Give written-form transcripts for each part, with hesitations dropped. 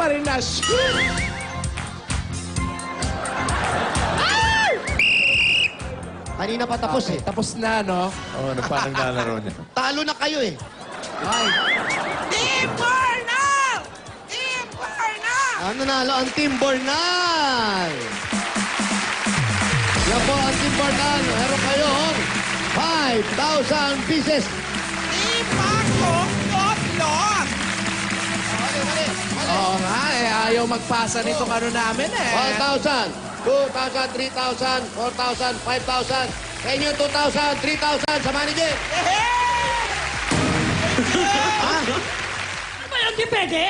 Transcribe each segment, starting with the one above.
pa rin na shoot. Kanina pa tapos eh. Tapos na, no? Oo, ano pa naglalaro niya? Talo na kayo eh. Ay. Team Bornal! Team Bornal! Ano nanalo ang Team Bornal? Yan po ang Team Bornal. Meron kayong 5,000 pieces. Team Paco, Totlot! Oo nga, eh. Ayaw magpasa nitong ano namin, eh. 1,000, 2,000, 3,000, 4,000, 5,000. Sa inyo, 2,000, 3,000 sa manager. Hindi pwede.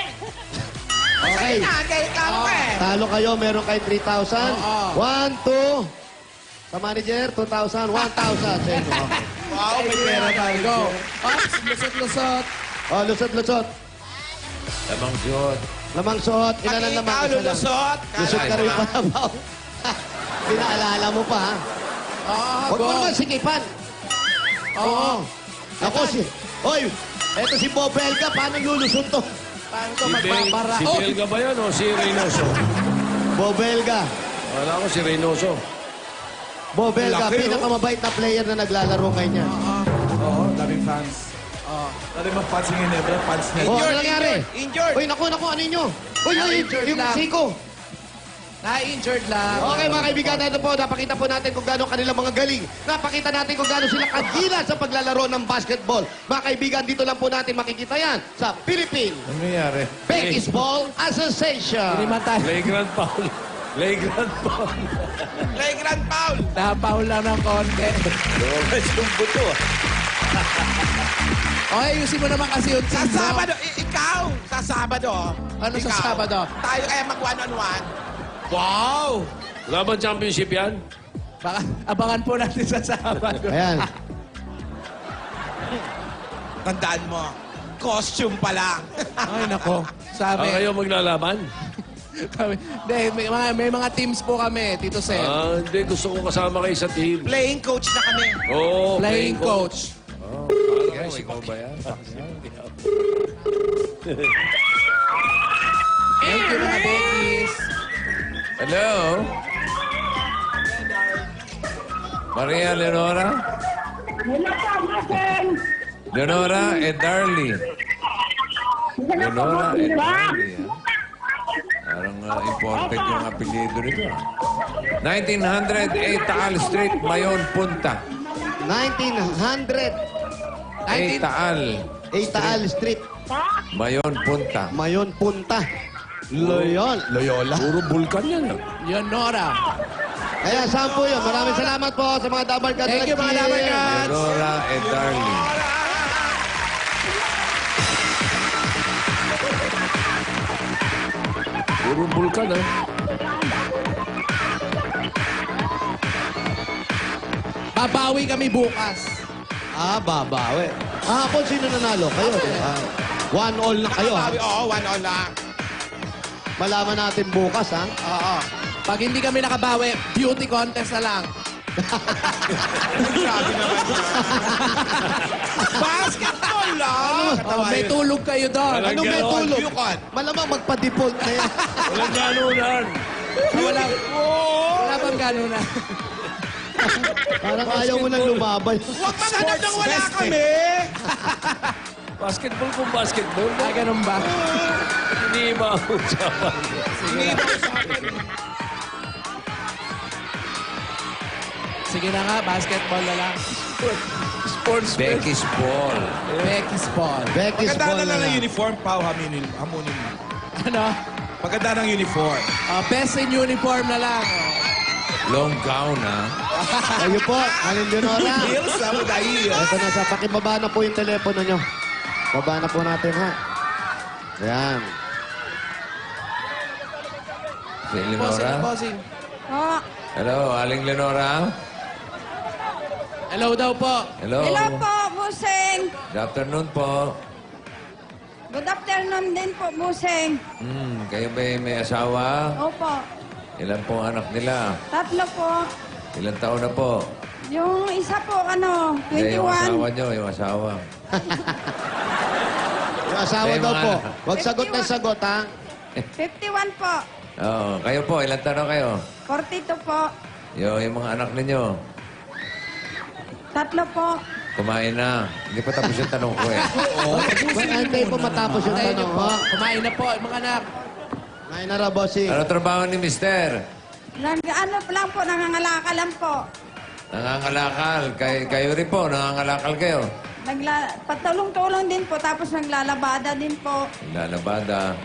Okay. Nagay ka mo eh. Talo kayo, meron kayo 3,000. Oo. 1, 2. Sa manager, 2,000, 1,000 sa inyo. Okay. Wow, may pera tayo. Go. Ops, lusot-lusot. Oh, lusot-lusot. Lamang suot. Lamang suot. Ilan ang lamang? Ikaw, Isa lang. lulusot. Lusot ka rin pa nabaw. Pinaalala mo pa, ha? Oo, Huwag go. mo naman sikipan. Oo. Ako si... Hoy, eto si Bob Belga. Paano lulusot to? Paano to magbabara? Si Oh, Belga ba yan o si Reynoso? Bob Belga. Wala ko si Reynoso. Bob Belga, Laki, pinakamabait na player na naglalaro ngayon niya. Oo, daming fans. Dali mga fans ng Ginebra, fans niya. Oh, ano nangyari? Injured. Uy, naku, ano inyo? Uy, Injured yung lang. Siko. na-injured lang. Okay, mga kaibigan, ito po, napakita po natin kung gaano kanilang mga galing. Napakita natin kung gaano sila kagila sa paglalaro ng basketball. Mga kaibigan, dito lang po natin makikita yan sa Philippine Ano nangyari? Baseball Hindi Association. man tayo. Playground foul. Playground foul. Flagrant foul. Napaul lang ng konti. Lumabas yung buto ah. Okay, ayusin mo naman kasi yung Sa team mo. Sabado, ikaw, sa Sabado. Ano sa ikaw, Sabado? Tayo kaya mag one-on-one. Wow! Wala bang championship yan? Baka abangan po natin sa Sabado. Ayan. Tandaan mo, costume pa lang. Ay, nako. Sabi. Kayo maglalaban? Hindi, may mga teams po kami, Tito Sen. Hindi. Gusto ko kasama kayo sa team. Playing coach na kami. Oo, Playing coach. Kaya ikaw ba yan? Thank you, mga Beckies. Hello? Maria Leonora? Leonora and Darlie. Leonora and Darlie. Parang important yung apelido nito. 1900 Taal Street, Mayon, Punta. 1900 Taal, Taal Street, Mayon, Punta. Mayon, Punta. Loyola. Puro bulkan yan. ah. Yun, Nora. Kaya saan po yun? Maraming salamat po sa mga Double Guns. Thank you, mga Double Guns. Leonora and Darlie. Puro bulkan, ah. Babawi kami bukas. Babawi. Hapon, sino nanalo? Kayo, di ba? 1-all na kayo, ha? Nakabawi, oo, one-on lang. Malaman natin bukas, ha? Oo. Pag hindi kami nakabawi, beauty contest na lang. Grabe naman yan. Basketball lang. Oh, may tulog kayo doon. Walang Ano may ganon. tulog? Yukon. Malamang magpa-default na yan. Walang ganunan. Wala bang gano'n na. Parang ayaw mo nang lumabay. Huwag maghanap nang wala kami. Basketball kung basketball. Ah, ganun ba? Hindi ba ang usapan? Sige na nga, basketball na lang. Sports Becky's Ball. Becky's ball. Becky's Pagkanda ball na na lang ng lang. uniform, Pao, hamunin mo. Ano? Pagkanda ng uniform. Best in uniform na lang. Long gown, ha? Kayo po, Aling Leonora. Heels, ha? Dahil. Ito na sa pakibaba na po yung telepono nyo. Baba na po natin, ha? Ayan. Si Leonora? Bossing. Oh, Hello, Aling Leonora? Hello daw po. Hello. hello po, Buseng. Good afternoon po. Good afternoon din po, Buseng. Kayo ba may asawa? Opo. Ilan po ang anak nila? 3 po. Ilan taon na po? Yung isa po, Hindi, yung asawa 21. nyo, yung asawa. Yung asawa May daw mga po. anak. Huwag sagot na sagot, ha? 51 po. Oo, kayo po, ilang tanong kayo? 42 po. Yung mga anak ninyo, 3 po. kumain na. Hindi pa tapos yung tanong ko eh. Antay po matapos yung Tayo niyo tanong, po. ha? Kumain na po, mga anak. Ngayon na raw, bossing. Ano trabaho ni Mister? Ano lang po, nangangalaka lang po. Nangangalakal. Kayo rin po, nangangalakal kayo. Patulong-tulong din po, tapos naglalabada din po. Lalabada.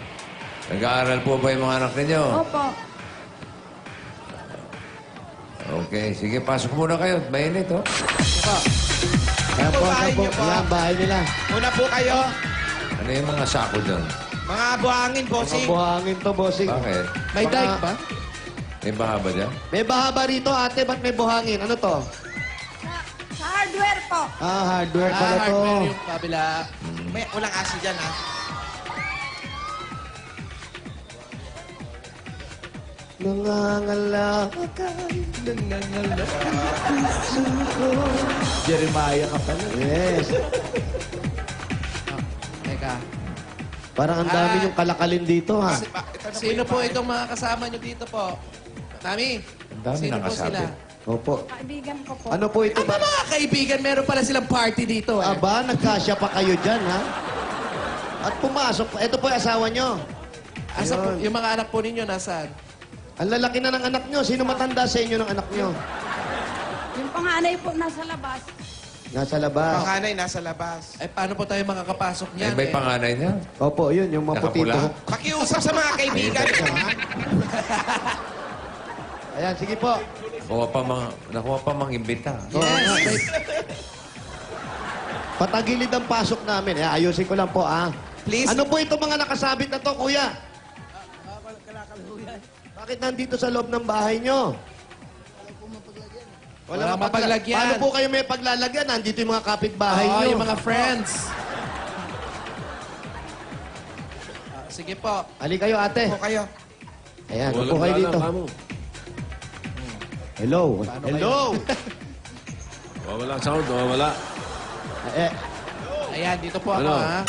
Nag-aaral po ba yung mga anak ninyo? Opo. Okay, sige, pasok muna kayo. Mainit, oh. Ayan po, bahay ayan po. niyo po. Ayan, bahay nila. Una po kayo. Ano yung mga sako dyan? Mga buhangin, bossing. Mabuhangin to, bossing. Bakit? May Mga- dike ba? May baha ba dyan? May bahaba rito, ate. Ba't may buhangin? Ano to? Sa hardware po. Ah, hardware pala to. Hardware yung kabila. May walang aso dyan, ha? Nangangalakan. Jeremiah ka pala. Yes. Teka. Parang ang dami yung kalakalin dito, ha? Sino po itong mga kasama nyo dito po? Mami, Ang dami sino po nakasabi. sila? Opo. Kaibigan ko po. Ano po ito? Aba mga kaibigan, meron pala silang party dito. Eh. Aba, nagkasya pa kayo dyan, ha? At pumasok pa. Ito po yung asawa nyo. Asa po, Ayun. yung mga anak po ninyo, nasaan? Ang lalaki na ng anak nyo. Sino matanda sa inyo ng anak nyo? Yung panganay po nasa labas. Nasa labas. Panganay nasa labas. Ay, paano po tayo makakapasok Eh, niyan? may panganay niya. Opo, yun. Yung maputito. Nakapula? Pakiusap sa mga kaibigan nyo, ha? Ayan, sige po. Nakuha pa mang imbita. Oo nga. Yes. Patagilid ang pasok namin. Ayusin ko lang po, ah. Please. Ano po ito mga nakasabit na to, kuya? Bakit nandito sa loob ng bahay nyo? Wala mapaglagyan. Paano po kayo may paglalagyan? Nandito yung mga kapitbahay Oo, nyo. yung mga friends. Sige po. Ali kayo, ate. Po kayo. Ayan, upo kayo dito. Hello. Hello. Wala sound, wala. Eh, Ayan, dito po ako, Ano? ha?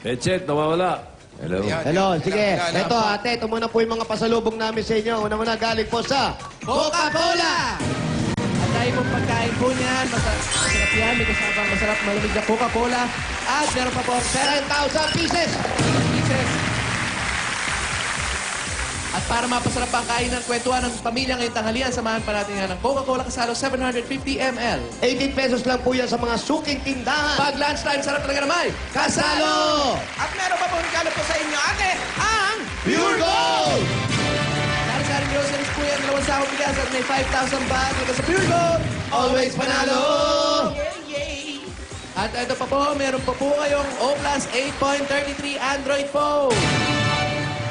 Headset, nawawala. Hello? hello, sige. Wala Ito, po. ate, ito muna po yung mga pasalubong namin sa inyo. Una-una galing po sa Coca-Cola! At dahil pong pagkain po niyan, masarap yan, may kasabang masarap malamig na Coca-Cola. At meron pa po 10,000 pieces. pieces. At para mapasarap ang kain ng kwentuhan ng pamilya ngayong tanghalian, samahan pa natin yan ng Coca-Cola Kasalo 750 ml. 18 pesos lang po yan sa mga suking tindahan. Pag lunchtime, sarap talaga na may Kasalo! At meron pa pong regalo po sa inyo, ate, ang Pure Gold! Sari-sari groceries po yan, 2 sakong bigas at may 5,000 bag mula sa Pure Gold. Always panalo! Yay! At ito pa po, meron pa po kayong O-Plus 8.33 Android phone.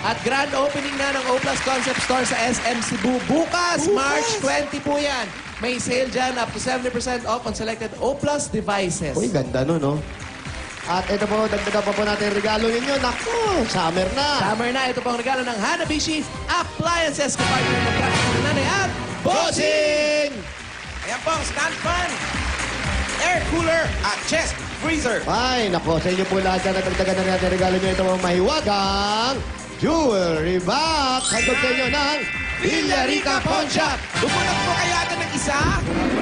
At grand opening na ng O-Plus Concept Store sa SM Cebu bukas, March 20 po yan. May sale dyan up to 70% off on selected O-Plus devices. Uy, ganda no, no? At ito po, dagdagan pa po natin yung regalo ninyo. Naku, summer na. Summer na, ito pong regalo ng Hanabishi Appliances kapartner ng Practical ng Nanay at Bossing! Ayan po, stand fan, air cooler, at chest freezer. Ay, nako, sa inyo po lahat yan. Nagdagdagan na natin yung regalo nyo. Ito mga mahiwagang jewelry box. Hagod sa inyo ng Villarica Pawn Shop. Bumunot po kayo ate ng isa.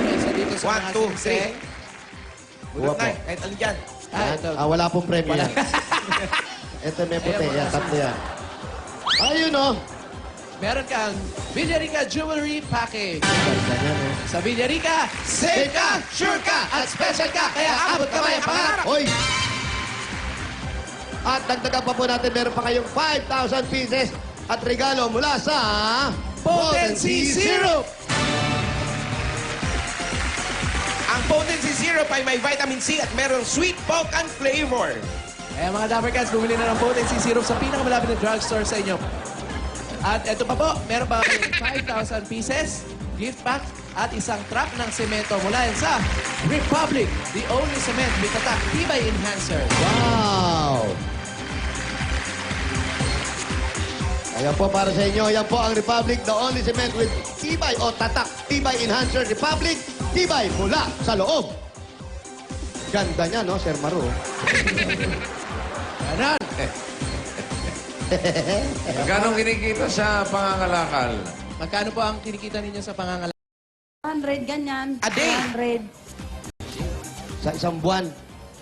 isa dito sa 1, mga 2, singsing. 3. Buwa Bunot po. na, kahit alin dyan. Ito. Wala pong premyo yan. Ito may puti. Ayan, Yan, mga tatlo yan. Ayun, oh. Meron kang Villarica Jewelry Package. Ganda yan, oh. Sa Villarica, safe ka, sure ka, at special ka. Kaya abot kamay ang pangarap. Hoy! At dagdagan pa po natin, meron pa kayong 5,000 pieces at regalo mula sa Potency Zero. Ang Potency Syrup ay may vitamin C at merong sweet pocan flavor. Kaya mga Dapper Cats, bumili na ng Potency Syrup sa pinakamalapit na drugstore sa inyo. At ito pa po, meron pa kayong 5,000 pieces, gift pack, at isang truck ng semento mula yan sa Republic, the only cement with Tatak Tibay Enhancer. Wow! Ayan po para sa inyo. Ayan po ang Republic, the only cement with Tibay o Tatak Tibay Enhancer. Republic, Tibay mula sa loob. Ganda niya, no, Sir Maru? Anan? Magkano kinikita sa pangangalakal? Magkano po ang kinikita ninyo sa pangangalan? 100, ganyan. A day? 100. Sa isang buwan.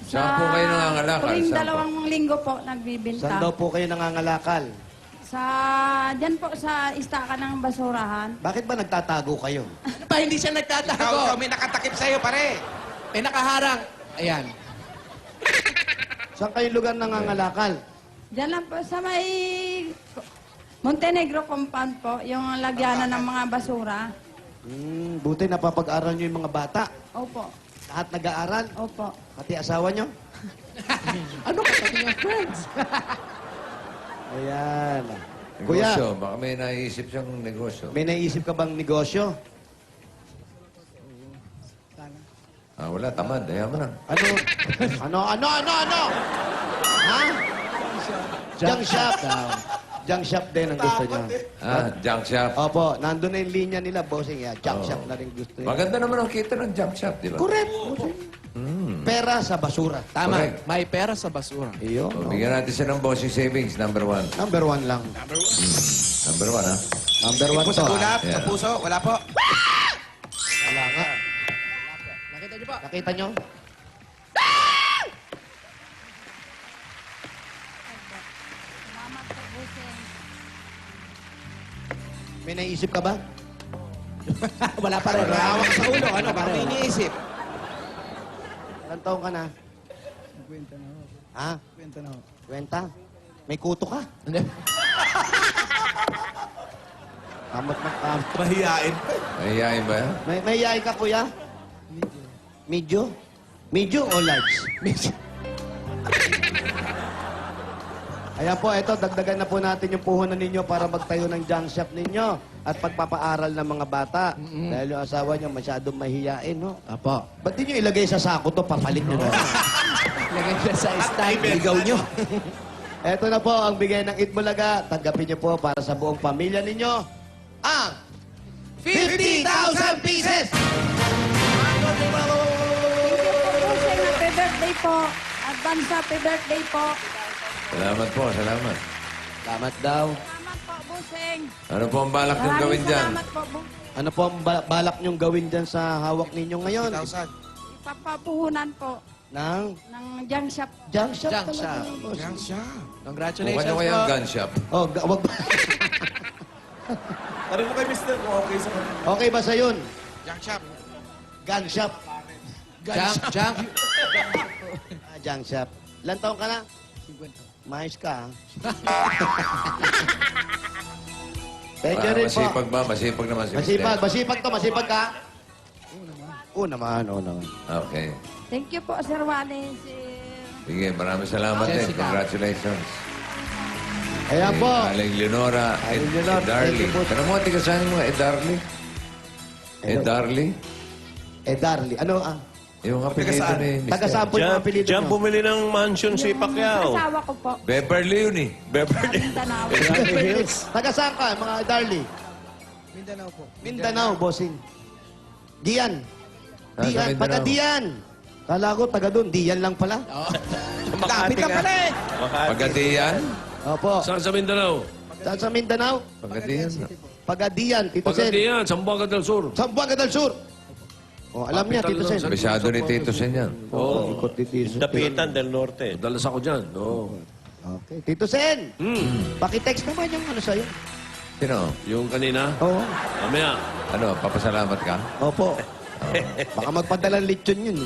Saan po kayo nangangalakal? Tuwing Saan po? 2 linggo po nagbibinta. Saan daw po kayo nangangalakal? Dyan po sa istaka ng basurahan. Bakit ba nagtatago kayo? Ano ba, hindi siya Ikaw, nagtatago. may nakatakip sa'yo, pare. May nakaharang. Ayan. Saan kayong lugar nangangalakal? Dyan lang po sa may Montenegro compound po, yung lagyanan ng mga basura. Buti napapag-aral nyo yung mga bata. Opo. Lahat nag-aaral. Opo. Pati asawa nyo. Ano ka sabi niya, friends? Ayan. Kuya, Negosyo. Baka may naisip siyang negosyo. may naisip ka bang negosyo? Wala. Tamad. Ayaw mo na. Ano? Ha? Junk shop. Junk shop din ang gusto niya. Junk shop. Opo, nandun na yung linya nila, bossing. Yeah, junk shop na rin gusto niya. Maganda naman ang kita ng junk shop, di ba? Correct. bossing. Pera sa basura. Tama. Correct. May pera sa basura. Iyo. O, bigyan natin siya ng bossing savings, number 1. Number 1 lang. Number 1, ha? Number 1 Po to. sa ulap, Yeah. sa puso, wala po. Wala nga. Nakita niyo po? Nakita nyo? Salamat po, Buseng. May naisip ka ba? Wala pa rin. Hawak sa ulo, ano ba? May iniisip. Ilang taong ka na? 50 na ho. Ha? 50 na ho. Kwenta? May kuto ka? Hindi. Kamot na kamot. Mahiyain. Mahihayin ba yan? May yay ka, kuya? Medyo. Medyo o large? Medyo. Ayan po, ito, dagdagan na po natin yung puhunan ninyo para magtayo ng junk shop ninyo at pagpapaaral ng mga bata. Dahil yung asawa niyo masyadong mahiyain, no? Apo. Ba't di nyo ilagay sa sako to, papalit nyo na? Lagay siya sa stand. Ligaw niyo. Ito na po ang bigay ng Itbulaga. Tanggapin niyo po para sa buong pamilya ninyo ang 50,000 pieces! Thank you po, Buseng. Happy birthday po. Advance happy birthday po. Salamat po, salamat. Salamat daw. Salamat po, Buseng. Ano po ang balak niyong Maraming gawin dyan? salamat po, Ano po ang balak nyong gawin dyan sa hawak ninyo ngayon? 1,000. Ipapapuhunan po Ng ng junk shop. junk shop Junk talaga. shop. boss. Yan siya. Congratulations Mukha niyo po. kayang gun shop. Oh, wag ba? Tanong mo kay Mr. kung okay sa kanya. Okay ba sa yun? Junk shop. Gun shop. Junk. Junk shop. Ilan taong ka na? 50. Mais ka, ha? Thank you rin po. Masipag ba? Masipag naman si Masipag. Mr. Masipag to. Masipag ka? Oo naman. Oo naman. Okay. Thank you po, Sir Wally. Sige, maraming salamat din. Jessica. Congratulations. Ayan po. Aling Leonora, Aling Leonora, Darly. thank you po. Tanong mo, tiga saan mo? Darly? Darly? Darly. Ano Yung apelido saan? ni Mr. Taga saan po yung apelido Diyan nyo? bumili ng mansion si Pacquiao. Asawa ko po. Beverly yun eh. Beverly. Mindanao. Beverly Hills. Taga saan ka, mga Darly? Mindanao po. Mindanao, bossing. Dian. Ah, sa Dian. Mindanao. Taga Dian. Kala ko taga doon. Dian lang pala. Lapit ka pala eh. Makati. Pagadian? Opo. Saan sa Mindanao? Saan sa Mindanao? Pagadian. Pagadian, Tito Sen. Pagadian, Zamboanga del Sur. Zamboanga del Sur. Oh, alam niya, Tito Sen. Kabisado ni Tito Sen yan. Oo. Ikot ni Tito Sen. Dapitan del Norte. Dalas ako dyan. Oo. Okay. Tito Sen, pakitext naman yung ano sa'yo. Sino? Yung kanina, Oo. mamaya. Ano, papasalamat ka? Opo. Baka magpadalang lechon yun.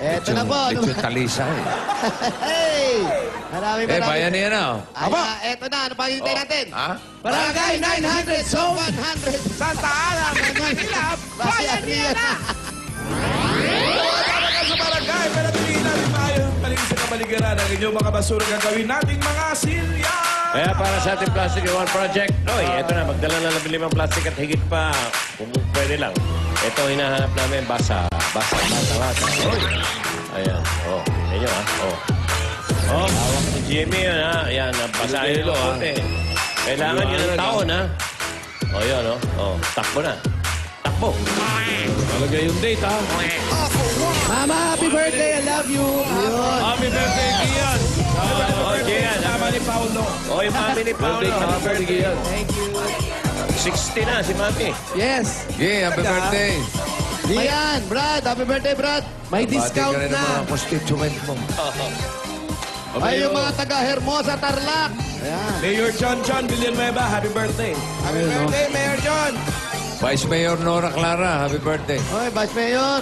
Eto na po. Lechon talisa eh. Hey! Maraming Bayan niya na. Ay, eto na. Ano pa hinintay natin? Ha? Barangay 900 Zone. 100. Santa Ana, Manila, Bayan niya na. Talaga sa barangay, pero piliin natin tayo. Paling sa kabaligiran ang inyong mga basura gagawin nating mga silya. Kaya para sa ating Plastic in One Project, oy, eto na, magdala na ng 5 plastic at higit pa, kung pwede lang. Ito hinahanap namin, basa. Oy. Ayan, oh. Ayan ha, oh. Oh, hawak ni Jimmy yun ha. Ayan, basahin nilo ha. Kailangan yun ng taon ha. Oh, yun oh. Oh, takbo na. Takbo. Talagay yung date ha. Mama, happy birthday. I love you. Happy birthday, Kian. Oh, Gian. Tama ni Paolo. O, yung mami ni Paolo. Happy birthday. Thank you. 60 na si mami. Yes. Yeah, happy birthday. Dian, Brad, happy birthday, Brad. May Bati discount ka rin ng mga na. constituent mo. Ay, yung mga taga Hermosa, Tarlac. Ayan. Mayor John Villanueva, happy birthday. Happy birthday, Mayor John! Vice Mayor Nora Clara, happy birthday. Oy, Vice Mayor.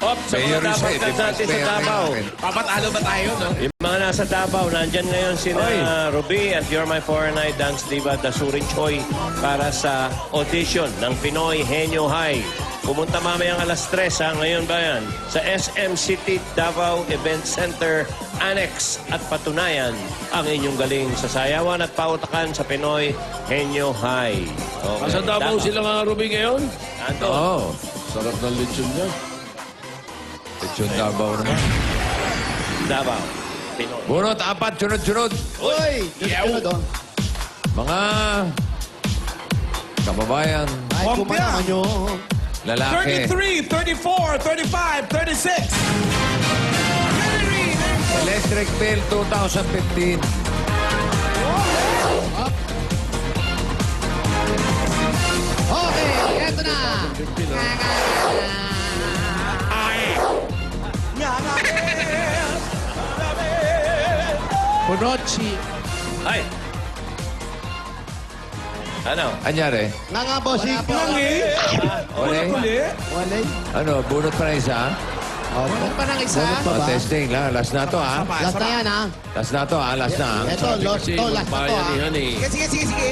Op, sa mga Mayor dapat Jose, natin sa Mayor Davao. natin. Papatalo ba tayo, no? Yung mga nasa Davao, nandyan ngayon sina Ruby at You're My Foreign Eye Dance Diva Dasurin Choi para sa audition ng Pinoy Henyo High. Pumunta mamayang alas 3 ha, ngayon ba yan? Sa SM City Davao Event Center Annex at patunayan ang inyong galing sa sayawan at pautakan sa Pinoy Henyo High. Okay. Sa Davao sila nga Ruby ngayon? Ando. Oo. Sarap ng lechon niya. Lechon Davao naman. Davao. Pinoy. Bunot, apat, sunod-sunod. Uy, sunod, oh. Mga kababayan, Ay, Kompya. kumanaman nyo. lalaki, 33, 34, 35, 36. electric bill 2015. Okay, eto na. Punochi. Ay! Ano? Anyari? Nga nga, bossing. Langi. Ole? Uli. Wala. Ano, bunot pa na isa? Meron pa ng isa. Pa O, ba? testing lang. Last na to, ha? Last na yan, ha? Last na to, ha? Last na, ha? Eto, last to, last na to, Bayan ni ha? Honey. Sige.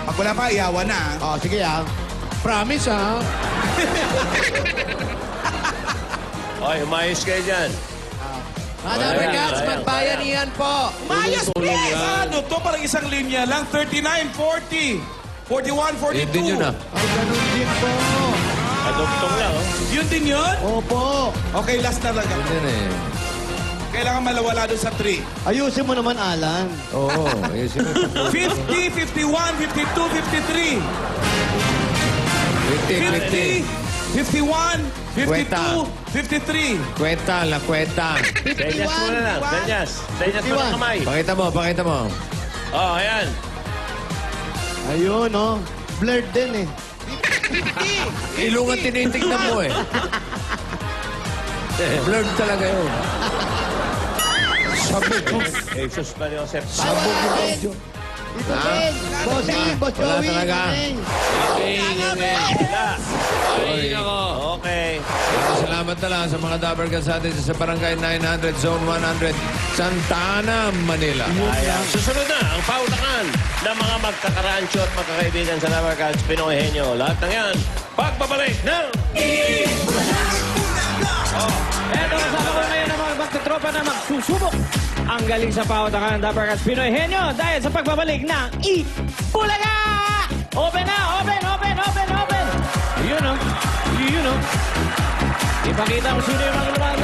Pag wala pa, iyawan na. Oh, sige, ha? Promise, ha? Oy, umayos kayo dyan. Mga Dabber Cats, magbayanihan po. Mayas, please! Ano to? Parang isang linya lang. 39, 40, 41, 42. Yun din yun, ha? Ay, ganun din po. Adugtong lang, oh. Yun din yun? Opo. Okay, last na lang. Yun din, eh. Kailangan malawala doon sa 3. Ayusin mo naman, Alan. Oo, ayusin mo. 50, 51, 52, 53. 50, 50. 50, 51, 52, 53. Kwenta, la kwenta. Senyas muna lang. Senyas. Senyas mo ng kamay. Pakita mo, pakita mo. Oh, ayan. Ayun, oh. Blurred din, eh. Ilungan tinitignan mo, eh. Blurred talaga yun. Sabog. Jesus Maria Joseph. Sabog yung audio. Dito din. Bossing, Boss Wala Joey. talaga. Galing. Wala. Ay, Okay. salamat na lang sa mga Dabber Cats natin sa Barangay 900, Zone 100, Santa Ana, Manila. Ayan. Susunod na ang pautakan ng mga magkakarancho at magkakaibigan sa Dabber Cats Pinoy Henyo. Lahat ng yan, pagbabalik ng... Eto, kasama ko ngayon ang mga magtatropa na magsusubok. Ang galing sa pautakan ng Dabber Cats Pinoy Henyo dahil sa pagbabalik ng Bulaga! Open na! Open! Yun o. Ipakita mo sino yung mga lumaban